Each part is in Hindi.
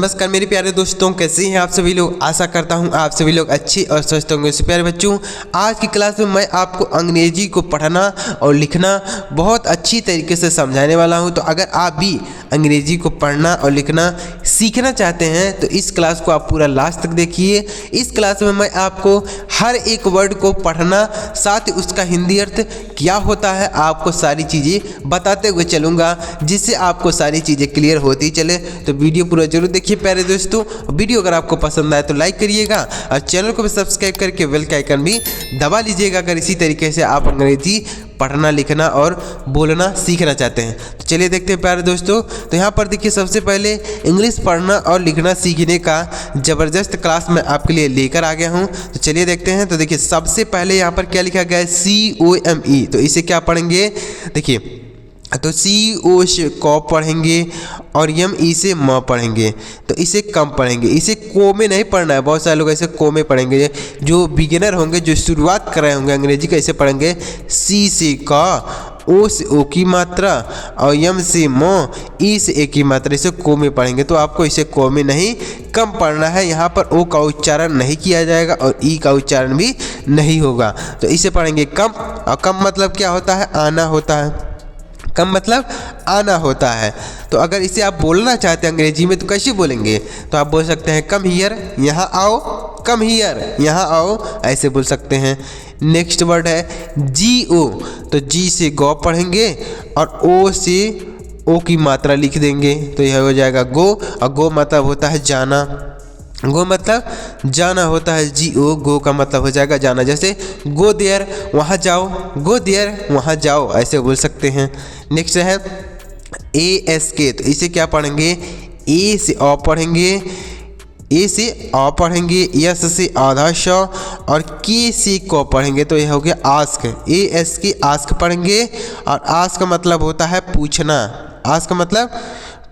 नमस्कार मेरे प्यारे दोस्तों, कैसे हैं आप सभी लोग। आशा करता हूं आप सभी लोग अच्छे और स्वस्थ होंगे। तो प्यारे बच्चों, आज की क्लास में मैं आपको अंग्रेजी को पढ़ना और लिखना बहुत अच्छी तरीके से समझाने वाला हूं। तो अगर आप भी अंग्रेजी को पढ़ना और लिखना सीखना चाहते हैं तो इस क्लास को आप पूरा लास्ट तक देखिए। इस क्लास में मैं आपको हर एक वर्ड को पढ़ना, साथ ही उसका हिंदी अर्थ क्या होता है, आपको सारी चीज़ें बताते हुए चलूँगा, जिससे आपको सारी चीज़ें क्लियर होती चले। तो वीडियो पूरा जरूर देखिए प्यारे दोस्तों। वीडियो अगर आपको पसंद आए तो लाइक करिएगा और चैनल को भी सब्सक्राइब करके बेल का आइकन भी दबा लीजिएगा, अगर इसी तरीके से आप अंग्रेजी पढ़ना, लिखना और बोलना सीखना चाहते हैं। तो चलिए देखते हैं प्यारे दोस्तों। तो यहाँ पर देखिए, सबसे पहले इंग्लिश पढ़ना और लिखना सीखने का ज़बरदस्त क्लास मैं आपके लिए लेकर आ गया हूँ। तो चलिए देखते हैं। तो देखिए, सबसे पहले यहाँ पर क्या लिखा गया है, COME। तो इसे क्या पढ़ेंगे, देखिए, तो CO से क पढ़ेंगे और ME से म पढ़ेंगे। तो इसे कम पढ़ेंगे, इसे को में नहीं पढ़ना है। बहुत सारे लोग ऐसे को में पढ़ेंगे, जो बिगिनर होंगे, जो शुरुआत कर रहे होंगे अंग्रेजी का, इसे पढ़ेंगे C से क, O से O की मात्रा और M से म, E से ए की मात्रा, इसे को में पढ़ेंगे। तो आपको इसे को में नहीं, कम पढ़ना है। यहाँ पर O का उच्चारण नहीं किया जाएगा और E का उच्चारण भी नहीं होगा। तो इसे पढ़ेंगे कम। और कम मतलब क्या होता है, आना होता है। कम मतलब आना होता है। तो अगर इसे आप बोलना चाहते हैं अंग्रेजी में तो कैसे बोलेंगे, तो आप बोल सकते हैं कम हियर, यहाँ आओ, कम हियर, यहाँ आओ, ऐसे बोल सकते हैं। नेक्स्ट वर्ड है GO। तो G से गो पढ़ेंगे और O से O की मात्रा लिख देंगे, तो यह हो जाएगा गो। और गो मतलब होता है जाना, गो मतलब जाना होता है। GO, गो का मतलब हो जाएगा जाना। जैसे गो देयर, वहाँ जाओ, गो देयर, वहाँ जाओ, ऐसे बोल सकते हैं। नेक्स्ट है ASK। तो इसे क्या पढ़ेंगे, A से अ पढ़ेंगे, A से अ पढ़ेंगे, S से आधा श और K से क पढ़ेंगे। तो यह हो गया आस्क। ASK आस्क पढ़ेंगे और आस्क मतलब होता है पूछना। आस्क मतलब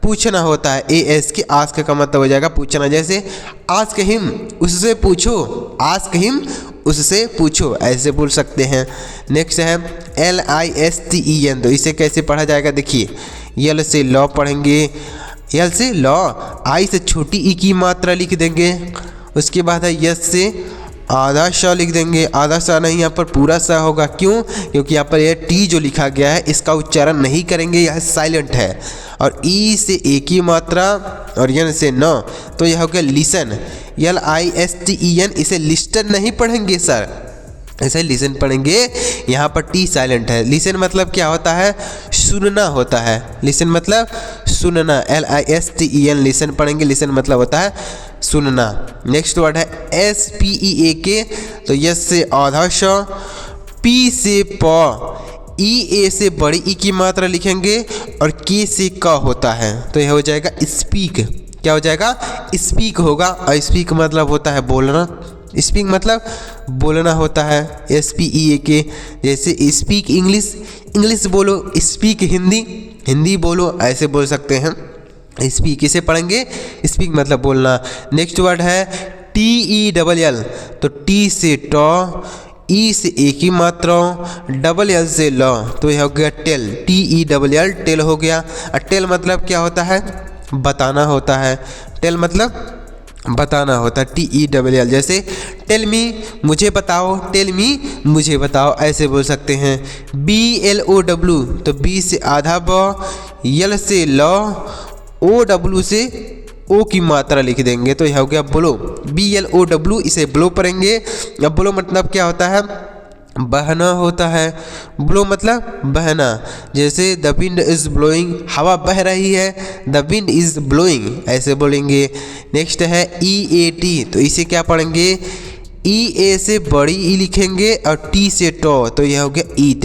पूछना होता है। ASK आस्क का मतलब हो जाएगा पूछना। जैसे आस्क हिम, उससे पूछो, आस्क हिम, उससे पूछो, ऐसे बोल सकते हैं। नेक्स्ट है LISTEN। तो इसे कैसे पढ़ा जाएगा, देखिए, यल से लॉ पढ़ेंगे, यल से लॉ, आई से छोटी ई की मात्रा लिख देंगे। उसके बाद है यस से आधा श लिख देंगे। आधा सा नहीं, यहाँ पर पूरा सा होगा। क्यों? क्योंकि यहाँ पर यह टी जो लिखा गया है इसका उच्चारण नहीं करेंगे, यह साइलेंट है। और ई से ए की मात्रा और यन से न, तो यह हो गया लिसन। LISTEN, इसे लिस्टन नहीं पढ़ेंगे सर, ऐसे लिसन पढ़ेंगे। यहाँ पर टी साइलेंट है। लिसन मतलब क्या होता है, सुनना होता है। लिसन मतलब सुनना। LISTEN लिसन पढ़ेंगे, लिसन मतलब होता है सुनना। नेक्स्ट वर्ड है SPEAK। तो यस से आधा श, P से प, EA से बड़ी ई की मात्रा लिखेंगे और K से क होता है। तो यह हो जाएगा स्पीक। क्या हो जाएगा, स्पीक होगा। और स्पीक मतलब होता है बोलना। स्पीक मतलब बोलना होता है। SPEAK। जैसे स्पीक इंग्लिश, इंग्लिश बोलो, स्पीक हिंदी, हिंदी बोलो, ऐसे बोल सकते हैं। स्पीक इसे पढ़ेंगे, स्पीक मतलब बोलना। नेक्स्ट वर्ड है TELL। तो T से ट, ई से ए की मात्रा, डबल एल से ल, तो यह हो गया टेल। TELL टेल हो गया। और टेल मतलब क्या होता है, बताना होता है। टेल मतलब बताना होता है। TELL। जैसे टेल मी, मुझे बताओ, टेल मी, मुझे बताओ, ऐसे बोल सकते हैं। BLOW। तो B से आधा ब, यल से ल, OW से ओ की मात्रा लिख देंगे, तो यह हो गया ब्लो। BLOW, इसे ब्लो पढ़ेंगे। अब ब्लो मतलब क्या होता है, बहना होता है। ब्लो मतलब बहना। जैसे द विंड इज ब्लोइंग, हवा बह रही है, द विंड इज ब्लोइंग, ऐसे बोलेंगे। नेक्स्ट है EAT। तो इसे क्या पढ़ेंगे, EA से बड़ी ई लिखेंगे और T से टो, तो यह हो गया ईट।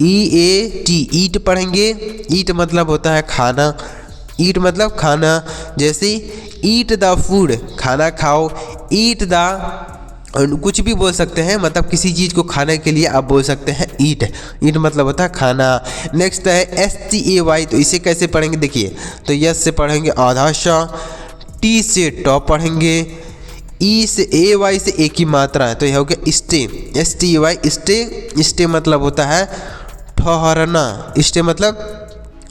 EAT ईट पढ़ेंगे। ईट मतलब होता है खाना। ईट मतलब खाना। जैसे ईट द फूड, खाना खाओ। ईट द, कुछ भी बोल सकते हैं, मतलब किसी चीज़ को खाने के लिए आप बोल सकते हैं ईट। ईट मतलब होता है खाना। नेक्स्ट है STAY। तो इसे कैसे पढ़ेंगे, देखिए, तो यस से पढ़ेंगे आधा श, T से टॉप पढ़ेंगे, E से AY से ए की मात्रा है, तो यह हो गया स्टे। STAY stay. स्टे मतलब होता है ठहरना। स्टे मतलब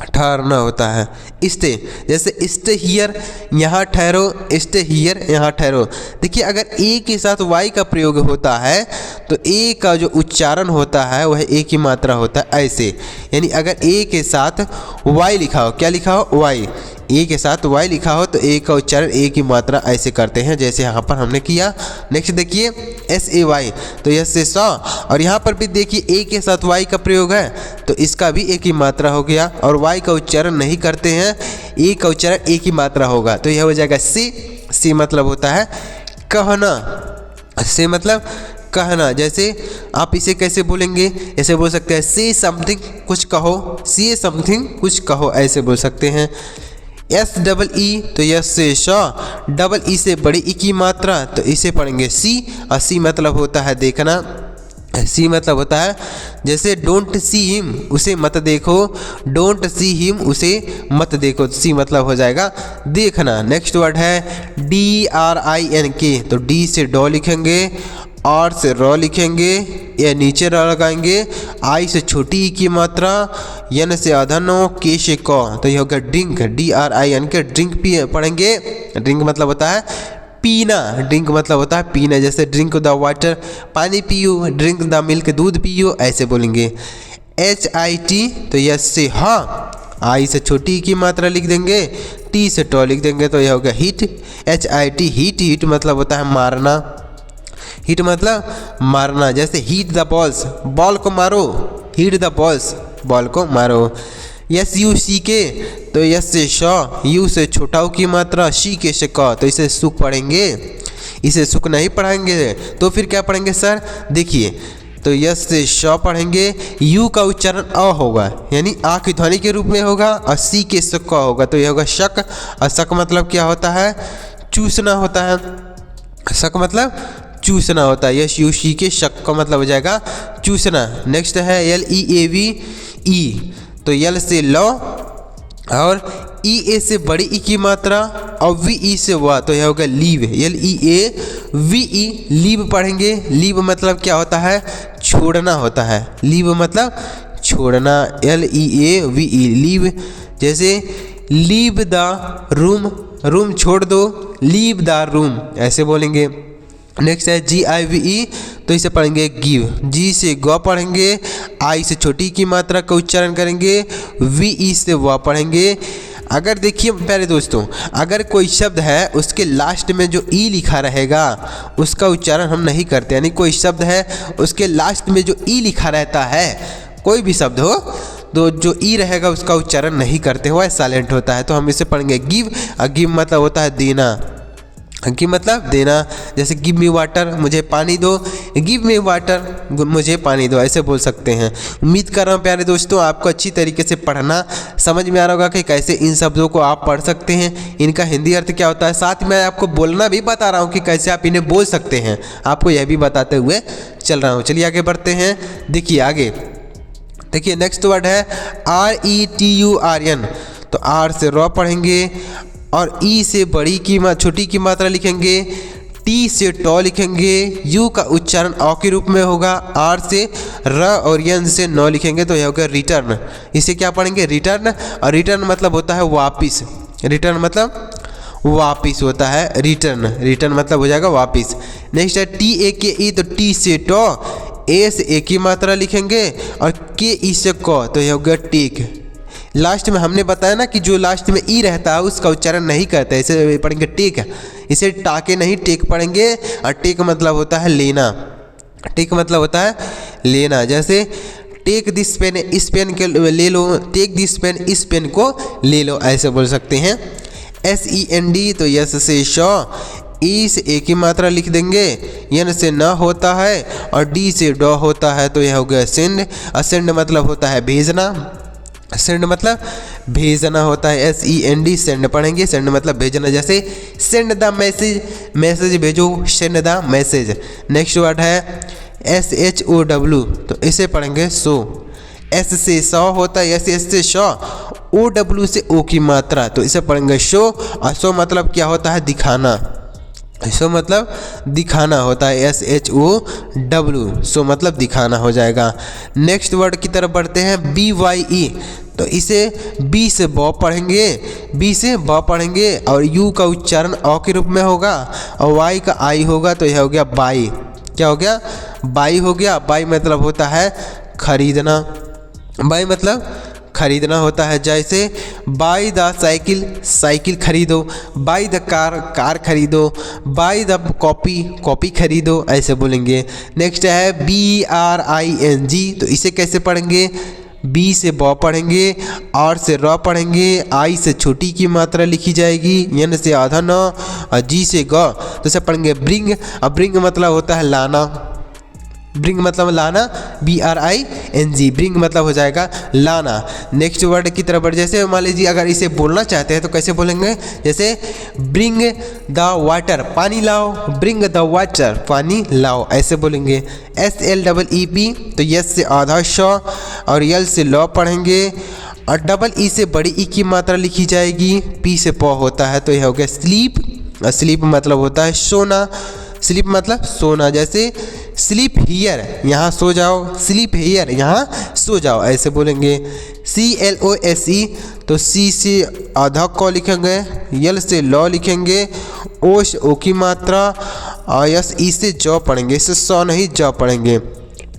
ठहरना होता है। स्टे, जैसे स्टे हियर यहाँ ठहरो, स्टे हियर यहाँ ठहरो। देखिए अगर ए के साथ वाई का प्रयोग होता है तो ए का जो उच्चारण होता है वह ए की मात्रा होता है ऐसे। यानी अगर ए के साथ वाई लिखा हो, क्या लिखा हो, वाई, ए के साथ वाई लिखा हो तो ए का उच्चारण ए की मात्रा ऐसे करते हैं जैसे यहाँ पर हमने किया। नेक्स्ट देखिए एस ए वाई, तो यस से सौ, और यहाँ पर भी देखिए ए के साथ वाई का प्रयोग है तो इसका भी ए की मात्रा हो गया, और वाई का उच्चारण नहीं करते हैं, ए का उच्चारण ए की मात्रा होगा तो यह हो जाएगा सी। सी मतलब होता है कहना, से मतलब कहना। जैसे आप इसे कैसे बोलेंगे, ऐसे बोल सकते हैं से समथिंग कुछ कहो, से समथिंग कुछ कहो, ऐसे बोल सकते हैं। एस डबल ई, तो यस से श, डबल ई से बड़ी ई की मात्रा तो इसे पढ़ेंगे सी, और सी मतलब होता है देखना। सी मतलब होता है जैसे डोंट सी हिम, उसे मत देखो, डोंट सी हिम, उसे मत देखो, सी मतलब हो जाएगा देखना। नेक्स्ट वर्ड है डी आर आई एन के, तो डी से डॉ लिखेंगे, आर से रॉ लिखेंगे, या नीचे रॉ लगाएंगे, आई से छोटी ई की मात्रा, एन से आधा नो, के से क, तो यह होगा drink, D R I N K, drink पी पढ़ेंगे। ड्रिंक मतलब होता है पीना, ड्रिंक मतलब होता है पीना, जैसे ड्रिंक द वाटर पानी पियो, ड्रिंक द मिल्क दूध पियो, ऐसे बोलेंगे। एच आई टी, तो यस से हाँ, आई से छोटी ई की मात्रा लिख देंगे, टी से टॉ लिख देंगे तो यह होगा heat. H I T heat, heat मतलब होता है मारना, हिट मतलब मारना, जैसे हीट द बॉल्स, बॉल को मारो, हिट द बॉल्स, बॉल को मारो। यस यू सी के, तो यस से श, यू से छोटा की मात्रा, शी के से क, तो इसे सुख पढ़ेंगे, इसे सुख नहीं पढ़ेंगे तो फिर क्या पढ़ेंगे सर, देखिए तो यस से श पढ़ेंगे, यू का उच्चारण अ होगा यानी आ की ध्वनि के रूप में होगा, और सी के से क होगा तो यह होगा शक, और शक मतलब क्या होता है, चूसना होता है, शक मतलब चूसना होता है। यस यू सी के शक का मतलब हो जाएगा चूसना। नेक्स्ट है L E A V E, तो एल से लॉ, और ई ए से बड़ी ई की मात्रा, और वी ई से वा, तो यह होगा leave, L E A V E, leave पढ़ेंगे। लीव मतलब क्या होता है, छोड़ना होता है, लीव मतलब छोड़ना, L E A V E, leave. जैसे लीव द रूम, रूम छोड़ दो, लीव द रूम, ऐसे बोलेंगे। नेक्स्ट है जी आई वी ई, तो इसे पढ़ेंगे गिव, जी से गौ पढ़ेंगे, आई से छोटी की मात्रा का उच्चारण करेंगे, वी ई से व पढ़ेंगे। अगर देखिए प्यारे दोस्तों, अगर कोई शब्द है उसके लास्ट में जो ई लिखा रहेगा उसका उच्चारण हम नहीं करते, यानी कोई शब्द है उसके लास्ट में जो ई लिखा रहता है, कोई भी शब्द हो तो जो ई रहेगा उसका उच्चारण नहीं करते हुआ साइलेंट होता है, तो हम इसे पढ़ेंगे गिव, और गिव मतलब होता है देना, गिव मतलब देना। जैसे गिव मी वाटर, मुझे पानी दो, गिव मी वाटर, मुझे पानी दो, ऐसे बोल सकते हैं। उम्मीद कर रहा हूँ प्यारे दोस्तों आपको अच्छी तरीके से पढ़ना समझ में आ रहा होगा कि कैसे इन शब्दों को आप पढ़ सकते हैं, इनका हिंदी अर्थ क्या होता है, साथ में आपको बोलना भी बता रहा हूँ कि कैसे आप इन्हें बोल सकते हैं, आपको यह भी बताते हुए चल रहा हूँ। चलिए आगे बढ़ते हैं, देखिए आगे देखिए नेक्स्ट वर्ड है R E T U R N, तो आर से रॉ पढ़ेंगे, और ई से बड़ी की छोटी की मात्रा लिखेंगे, टी से टॉ लिखेंगे, यू का उच्चारण औ के रूप में होगा, आर से र और यन से नौ लिखेंगे तो यह होगा रिटर्न। इसे क्या पढ़ेंगे, रिटर्न, और रिटर्न मतलब होता है वापिस, रिटर्न मतलब वापिस होता है, रिटर्न, रिटर्न मतलब हो जाएगा वापिस। नेक्स्ट है टी ए के ई, तो टी से टॉ, ए से ए की मात्रा लिखेंगे, और के ई से क, तो यह होगा टेक। लास्ट में हमने बताया ना कि जो लास्ट में ई रहता है उसका उच्चारण नहीं करते, इसे पढ़ेंगे टेक, इसे टाके नहीं टेक पढ़ेंगे, और टेक मतलब होता है लेना, टेक मतलब होता है लेना। जैसे टेक दिस पेन, इस पेन के ले लो, टेक दिस पेन, इस पेन को ले लो, ऐसे बोल सकते हैं। एस ई एन डी, तो यस से श, ई से ए की मात्रा लिख देंगे, एन से न होता है, और डी से डॉ होता है तो यह हो गया सेंड। असेंड मतलब होता है भेजना, सेंड मतलब भेजना होता है, S E N D, send पढ़ेंगे, सेंड मतलब भेजना। जैसे सेंड द मैसेज, मैसेज भेजो, send the message. Next word है एस एच ओ डब्ल्यू, तो इसे पढ़ेंगे शो, एस से सौ होता है, एस से शो, ओ डब्ल्यू से ओ की मात्रा, तो इसे पढ़ेंगे शो, और शो मतलब क्या होता है दिखाना, सो मतलब दिखाना होता है, SHOW, सो मतलब दिखाना हो जाएगा। नेक्स्ट वर्ड की तरफ बढ़ते हैं, BYE। तो इसे बी से ब पढ़ेंगे, बी से ब पढ़ेंगे और यू का उच्चारण अ के रूप में होगा और वाई का आई होगा, तो यह हो गया बाई। क्या हो गया? बाई हो गया। बाई मतलब होता है खरीदना, बाई मतलब खरीदना होता है। जैसे बाई द साइकिल, साइकिल खरीदो, बाई द कार, कार खरीदो, बाई द कॉपी, कॉपी खरीदो, ऐसे बोलेंगे। नेक्स्ट है BRING। तो इसे कैसे पढ़ेंगे? बी से ब पढ़ेंगे, आर से र पढ़ेंगे, आई से छोटी की मात्रा लिखी जाएगी, एन से आधा न और जी से ग। तो इसे पढ़ेंगे ब्रिंग। अब ब्रिंग मतलब होता है लाना, ब्रिंग मतलब लाना, BRING, ब्रिंग मतलब हो जाएगा लाना। नेक्स्ट वर्ड की तरफ बढ़, जैसे मान लीजिए अगर इसे बोलना चाहते हैं तो कैसे बोलेंगे? जैसे ब्रिंग द वाटर, पानी लाओ, ब्रिंग द वाटर, पानी लाओ, ऐसे बोलेंगे। SLEEP। तो यस से आधा श और यल से लॉ पढ़ेंगे और डबल ई से बड़ी ई की मात्रा लिखी जाएगी, पी से प होता है, तो यह हो गया स्लीप। और स्लीप मतलब होता है सोना, स्लीप मतलब सोना। जैसे स्लीप हियर, यहाँ सो जाओ, स्लीप हियर, यहाँ सो जाओ, ऐसे बोलेंगे। CLOSE। तो सी से आधा क लिखेंगे, यल से लॉ लिखेंगे, ओ से ओ की मात्रा और यस ई से जॉ पढ़ेंगे, इससे सौ नहीं जॉ पढ़ेंगे।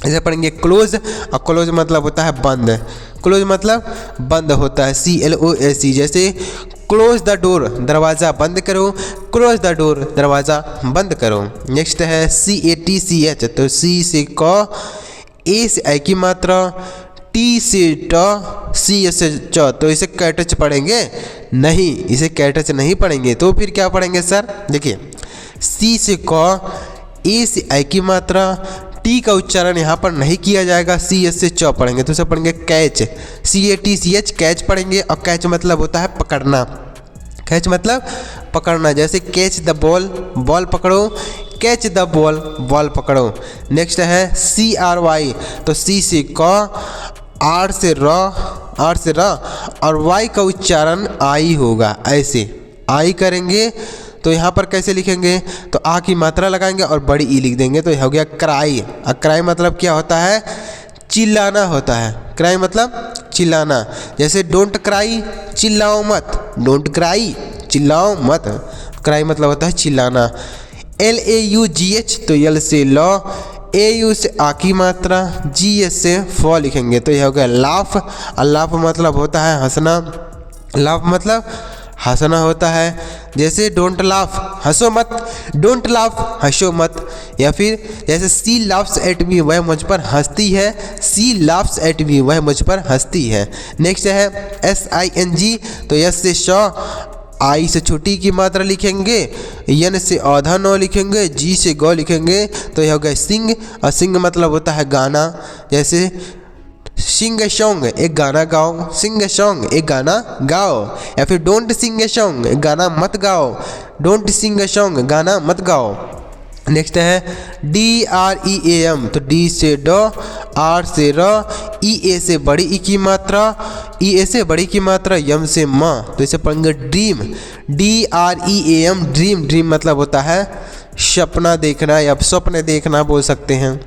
ऐसे पढ़ेंगे क्लोज। और क्लोज मतलब होता है बंद, क्लोज मतलब बंद होता है, CLOSE। जैसे क्लोज द डोर, दरवाज़ा बंद करो, क्लोज द डोर, दरवाज़ा बंद करो। नेक्स्ट है CATCH। तो सी से क, ए से आई की मात्रा, टी से ट, सी से च। तो इसे कैटच पढ़ेंगे नहीं, इसे कैटच नहीं पढ़ेंगे, तो फिर क्या पढ़ेंगे सर? देखिए सी से क, ए से आई की मात्रा, टी का उच्चारण यहाँ पर नहीं किया जाएगा, सी से च पढ़ेंगे, तो उसे पढ़ेंगे कैच, CATCH, कैच पढ़ेंगे। और कैच मतलब होता है पकड़ना, कैच मतलब पकड़ना। जैसे कैच द बॉल, बॉल पकड़ो, कैच द बॉल, बॉल पकड़ो। नेक्स्ट है CRY। तो सी से क, आर से र, आर से र और वाई का उच्चारण आई होगा, ऐसे आई करेंगे। तो यहाँ पर कैसे लिखेंगे? तो आ की मात्रा लगाएंगे और बड़ी ई लिख देंगे, तो यह हो गया क्राई। और क्राई मतलब क्या होता है? चिल्लाना होता है, क्राई मतलब चिल्लाना। जैसे डोंट क्राई, चिल्लाओ मत, डोंट क्राई, चिल्लाओ मत, क्राई मतलब होता है चिल्लाना। LAUGH। तो यल से लॉ, AU से आ की मात्रा, GS से फ लिखेंगे, तो यह हो गया लाफ। और लाफ मतलब होता है हंसना, लाफ मतलब हंसना होता है। जैसे डोंट लाफ, हंसो मत, डोंट लाफ, हंसो मत। या फिर जैसे सी लाफ्स एट मी, वह मुझ पर हंसती है, सी लाफ्स एट मी, वह मुझ पर हंसती है। नेक्स्ट है SING। तो यस से श, आई से छोटी की मात्रा लिखेंगे, एन से आधा नौ लिखेंगे, जी से गौ लिखेंगे, तो यह हो गया सिंग। और सिंग मतलब होता है गाना। जैसे सिंग ए सॉन्ग, एक गाना गाओ, सिंग ए सॉन्ग, एक गाना गाओ। या फिर डोंट सिंग ए सॉन्ग, एक गाना मत गाओ, डोंट सिंग ए सॉन्ग, गाना मत गाओ। नेक्स्ट है DREAM। तो डी से ड, आर से र, EA से बड़ी ई की मात्रा, EA से बड़ी की मात्रा, यम से म। तो इसे पढ़ेंगे ड्रीम, DREAM, ड्रीम। ड्रीम मतलब होता है सपना देखना या स्वप्न देखना बोल सकते हैं।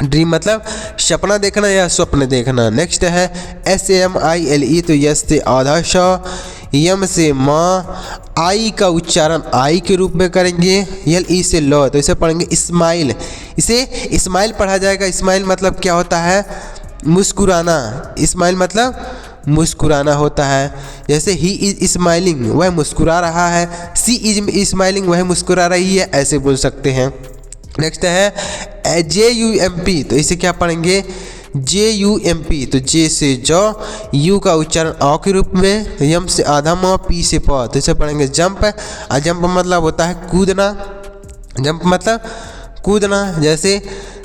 ड्रीम मतलब सपना देखना या स्वप्न देखना। नेक्स्ट है SAMILE। तो यस से आधा श, यम से माँ, आई का उच्चारण आई के रूप में करेंगे, LE से लो। तो इसे पढ़ेंगे स्माइल, इसे स्माइल पढ़ा जाएगा। स्माइल मतलब क्या होता है? मुस्कुराना, स्माइल मतलब मुस्कुराना होता है। जैसे ही इज स्माइलिंग, वह मुस्कुरा रहा है, सी इज स्माइलिंग, वह मुस्कुरा रही है, ऐसे बोल सकते हैं। नेक्स्ट है JUMP। तो इसे क्या पढ़ेंगे? JUMP। तो जे से जौ, यू का उच्चारण अ के रूप में, यम से आधा म, पी से प। तो इसे पढ़ेंगे जंप। और जंप मतलब होता है कूदना, जंप मतलब कूदना। जैसे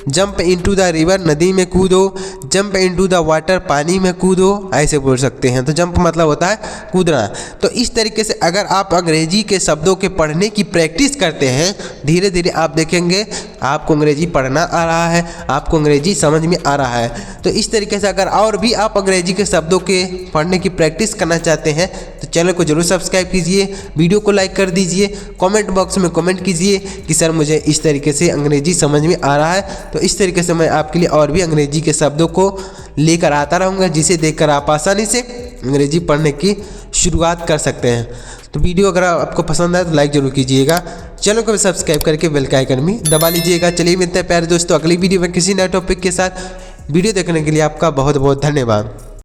जंप इनटू द रिवर, नदी में कूदो, जंप इनटू द वाटर, पानी में कूदो, ऐसे बोल सकते हैं। तो जंप मतलब होता है कूदना। तो इस तरीके से अगर आप अंग्रेजी के शब्दों के पढ़ने की प्रैक्टिस करते हैं, धीरे धीरे आप देखेंगे आपको अंग्रेजी पढ़ना आ रहा है, आपको अंग्रेजी समझ में आ रहा है। तो इस तरीके से अगर और भी आप अंग्रेजी के शब्दों के पढ़ने की प्रैक्टिस करना चाहते हैं तो चैनल को जरूर सब्सक्राइब कीजिए, वीडियो को लाइक कर दीजिए, कमेंट बॉक्स में कमेंट कीजिए कि सर मुझे इस तरीके से अंग्रेजी समझ में आ रहा है। तो इस तरीके से मैं आपके लिए और भी अंग्रेजी के शब्दों को लेकर आता रहूँगा, जिसे देखकर आप आसानी से अंग्रेजी पढ़ने की शुरुआत कर सकते हैं। तो वीडियो अगर आपको पसंद आए तो लाइक जरूर कीजिएगा, चैनल को भी सब्सक्राइब करके बेल का आइकन भी दबा लीजिएगा। चलिए मिलते हैं प्यारे दोस्तों अगली वीडियो में किसी नए टॉपिक के साथ। वीडियो देखने के लिए आपका बहुत बहुत धन्यवाद।